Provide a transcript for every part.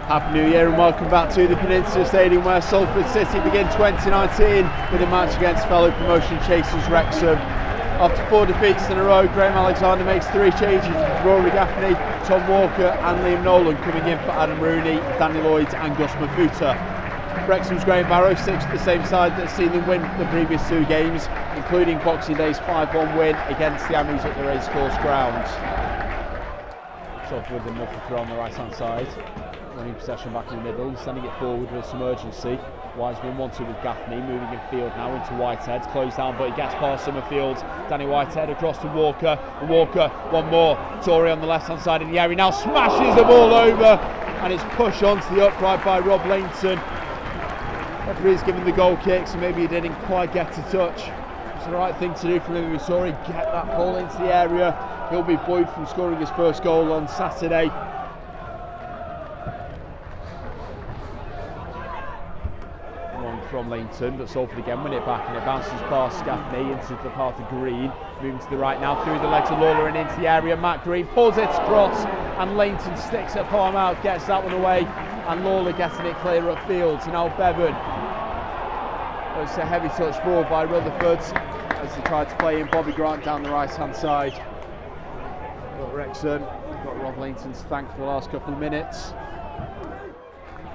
Happy New Year and welcome back to the Peninsula Stadium where Salford City begin 2019 with a match against fellow promotion chasers Wrexham. After 4 defeats in a row, Graham Alexander makes 3 changes with Rory, Gaffney, Tom Walker and Liam Nolan coming in for Adam Rooney, Danny Lloyd and Gus Mafuta. Wrexham's Graham Barrow sticks with the same side that's seen them win the previous 2 games, including Boxing Day's 5-1 win against the Ammies at the Racecourse ground. Salford with another throw on the right hand side. Winning possession back in the middle, sending it forward with some urgency. Wiseman wants it with Gaffney, moving in field now into Whitehead, closed down but he gets past Summerfield. Danny Whitehead across to Walker, and Walker, one more. Tory on the left hand side in the area, now smashes the ball over and it's pushed onto the upright by Rob Lainton. Referee's given the goal kick, so maybe he didn't quite get to touch. It's the right thing to do for him. Tory get that ball into the area. He'll be buoyed from scoring his first goal on Saturday. From Lainton, but Salford again win it back and it bounces past Gaffney into the path of Green, moving to the right now through the legs of Lawler and into the area. Matt Green pulls it across and Lainton sticks it palm out, gets that one away, and Lawler getting it clear upfield. So now Bevan. It's a heavy touch forward by Rutherford as they tried to play in Bobby Grant down the right hand side. But Wrexham got Rob Lainton to thank for the last couple of minutes.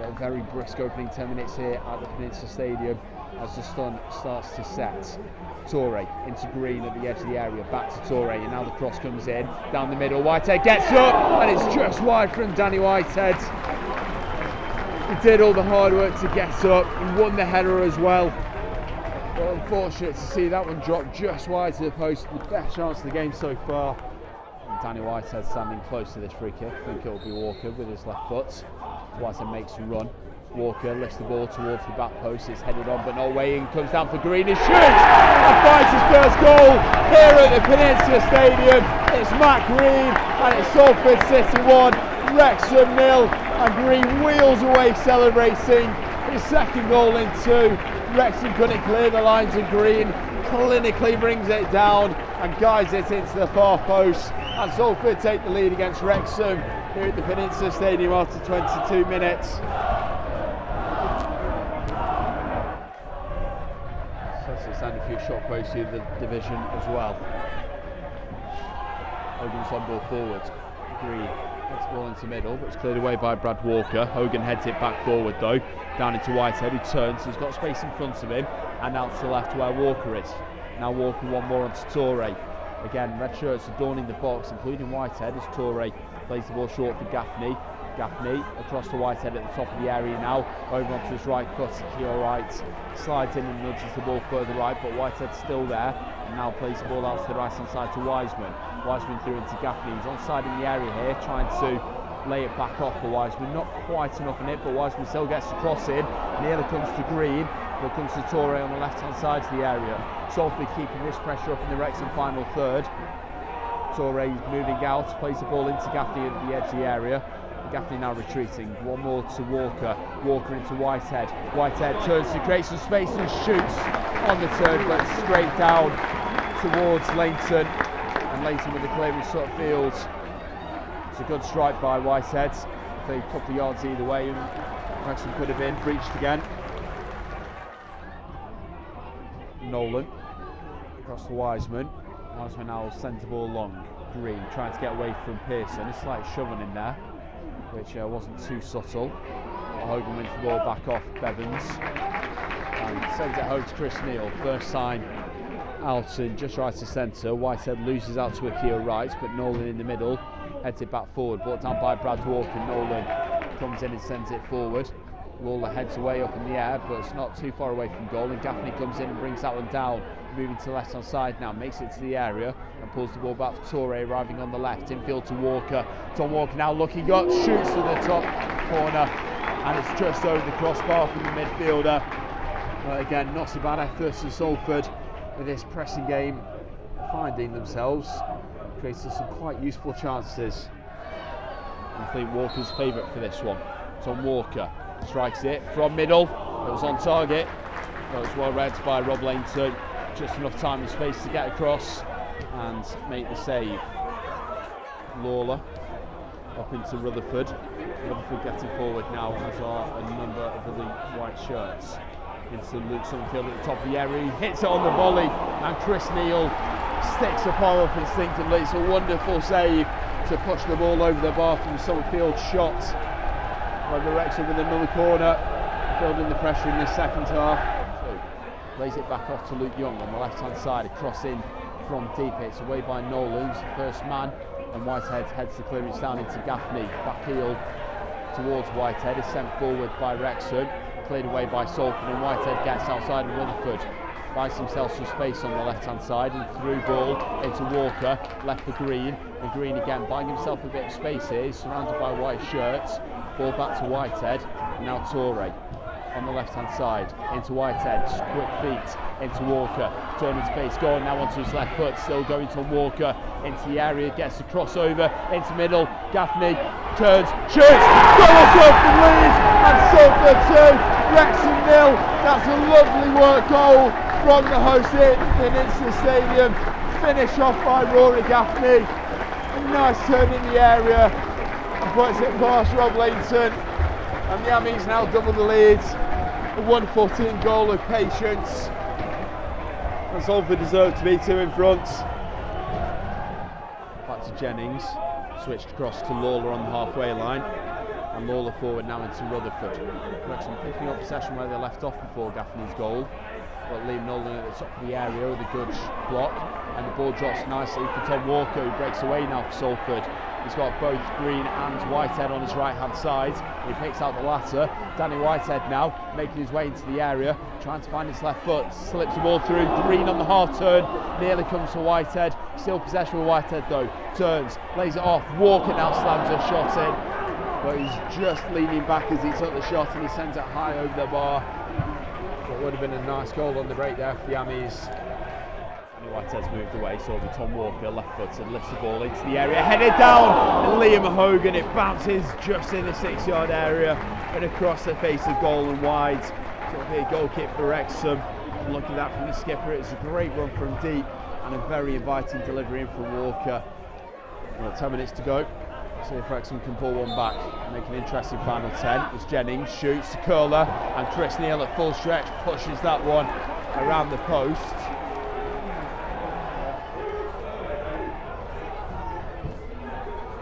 A very brisk opening 10 minutes here at the Peninsula Stadium as the sun starts to set. Toure into Green at the edge of the area, back to Toure, and now the cross comes in, down the middle. Whitehead gets up, and it's just wide from Danny Whitehead. He did all the hard work to get up, he won the header as well. But unfortunate to see that one drop just wide to the post, the best chance of the game so far. And Danny Whitehead standing close to this free kick. I think it'll be Walker with his left foot. Whitehead makes a run. Walker lifts the ball towards the back post. It's headed on, but no way in. Comes down for Green and shoots! And finds his first goal here at the Peninsula Stadium. It's Matt Green and it's Salford City 1, Wrexham 0. And Green wheels away celebrating his second goal in 2. Wrexham couldn't clear the lines of Green. Clinically brings it down and guides it into the far post. And Salford take the lead against Wrexham here at the Peninsula Stadium after 22 minutes. So it's a few shockwaves through the division as well. Hogan's on ball forward. Green gets the ball into the middle, but it's cleared away by Brad Walker. Hogan heads it back forward though, down into Whitehead, who turns. He's got space in front of him, and out to the left where Walker is. Now Walker one more onto Toure. Again, red shirts adorning the box, including Whitehead, as Toure plays the ball short for Gaffney. Gaffney across to Whitehead at the top of the area now, over onto his right foot, heel right, slides in and nudges the ball further right, but Whitehead's still there, and now plays the ball out to the right hand side to Wiseman. Wiseman through into Gaffney. He's onside in the area here, trying to lay it back off for Wiseman. Not quite enough in it, but Wiseman still gets the cross in. Nearly comes to Green, but comes to Toure on the left hand side of the area. Salford keeping this pressure up in the Wrexham final third. Toure moving out, plays the ball into Gaffney at the edge of the area. Gaffney now retreating, one more to Walker. Walker into Whitehead. Whitehead turns to create some space and shoots on the turn, but straight down towards Lainton. And Lainton with the clearance upfield. It's a good strike by Whitehead. Played a couple of yards either way, and Wrexham could have been breached again. Nolan across to Wiseman. Wiseman now sends the ball long. Green trying to get away from Pearson. A slight shoving in there, which wasn't too subtle. Hogan wins the ball back off Bevans and sends it home to Chris Neal. First time out in just right to centre. Whitehead loses out to a heel right, but Nolan in the middle heads it back forward. Brought down by Brad Walker. Nolan comes in and sends it forward. Lawler heads away up in the air, but it's not too far away from goal, and Gaffney comes in and brings that one down, moving to the left hand side now, makes it to the area and pulls the ball back for Toure, arriving on the left, infield to Walker. Tom Walker now looking up, shoots to the top corner, and it's just over the crossbar from the midfielder. But again, not so bad effort to Salford with this pressing game, finding themselves, creating some quite useful chances. I think Walker's favourite for this one. Tom Walker strikes it from middle. It was on target. It was well read by Rob Lainton. Just enough time and space to get across and make the save. Lawler up into Rutherford. Rutherford getting forward now, as are a number of the white shirts. Into Luke Summerfield at the top of the area, he hits it on the volley, and Chris Neal sticks the ball up instinctively. It's a wonderful save to push the ball over the bar from Summerfield's shot. Over Wrexham with another corner, building the pressure in this second half. Plays it back off to Luke Young on the left hand side, a cross in from deep. It's away by Nolan, who's the first man, and Whitehead heads the clearance down into Gaffney. Back heel towards Whitehead, is sent forward by Wrexham, cleared away by Salford, and Whitehead gets outside of Rutherford. Buys himself some space on the left hand side, and through ball into Walker, left for Green, and Green again buying himself a bit of space here. He's surrounded by white shirts. Ball back to Whitehead, and now Rory on the left hand side into Whitehead, quick feet into Walker, turning space, going now onto his left foot, still going to Walker into the area, gets the crossover into middle. Gaffney turns, shoots, goal Salford lead, and Salford 2, Wrexham 0. That's a lovely work goal from the host here at Peninsula Stadium. Finish off by Rory Gaffney. A nice turn in the area, puts it past Rob Lainton, and the Ammies now double the lead. A wonderful team goal of patience, and Salford deserve to be 2 in front. Back to Jennings, switched across to Lawler on the halfway line, and Lawler forward now into Rutherford. Wrexham picking up possession where they left off before Gaffney's goal, but Liam Nolan at the top of the area with a good block, and the ball drops nicely for Tom Walker, who breaks away now for Salford. He's got both Green and Whitehead on his right hand side. He picks out the latter. Danny Whitehead now making his way into the area, trying to find his left foot, slips the ball through. Green on the half turn, nearly comes to Whitehead. Still possession with Whitehead though, turns, lays it off. Walker now slams a shot in, but he's just leaning back as he took the shot, and he sends it high over the bar. It would have been a nice goal on the break there for the Ammies. Whitehead's moved away, so it'll be Tom Walker, left footed, lifts the ball into the area, headed down, and Liam Hogan, it bounces just in the 6-yard area and across the face of goal and wide. So it'll be a goal kick for Wrexham. And look at that from the skipper, it's a great run from deep and a very inviting delivery in from Walker. Well, 10 minutes to go. See if Wrexham can pull one back and make an interesting final 10. As Jennings shoots, curler, and Chris Neal at full stretch pushes that one around the post.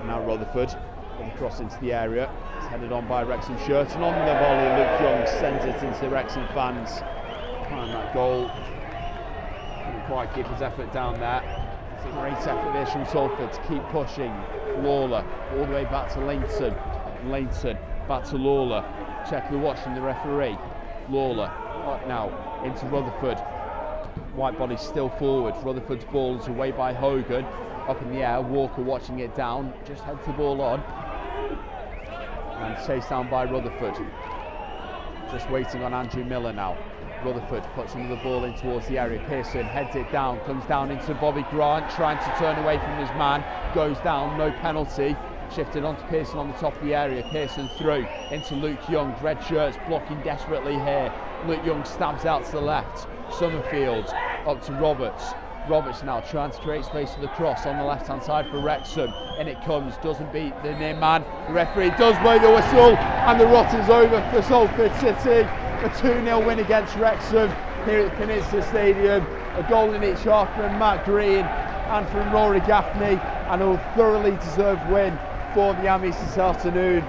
Now Rutherford with a cross into the area. It's headed on by Wrexham shirt, and on the volley Luke Young sends it into the Wrexham fans. And that goal didn't quite keep his effort down there. It's a great effort this from Salford to keep pushing. Lawler all the way back to Lainton. Lainton back to Lawler. Check the watch from the referee. Lawler up now into Rutherford. White body still forward. Rutherford's ball is away by Hogan. Up in the air, Walker watching it down, just heads the ball on, and chased down by Rutherford. Just waiting on Andrew Miller now. Rutherford puts another ball in towards the area. Pearson heads it down, comes down into Bobby Grant, trying to turn away from his man, goes down, no penalty. Shifted onto Pearson on the top of the area. Pearson through into Luke Young. Red shirts blocking desperately here. Luke Young stabs out to the left. Summerfield up to Roberts. Roberts now trying to create space for the cross on the left hand side for Wrexham. In it comes, doesn't beat the near man. The referee does blow the whistle, and the rot is over for Salford City. A 2-0 win against Wrexham here at the Peninsula Stadium. A goal in each half from Matt Green and from Rory Gaffney, and a thoroughly deserved win for the Ammies this afternoon.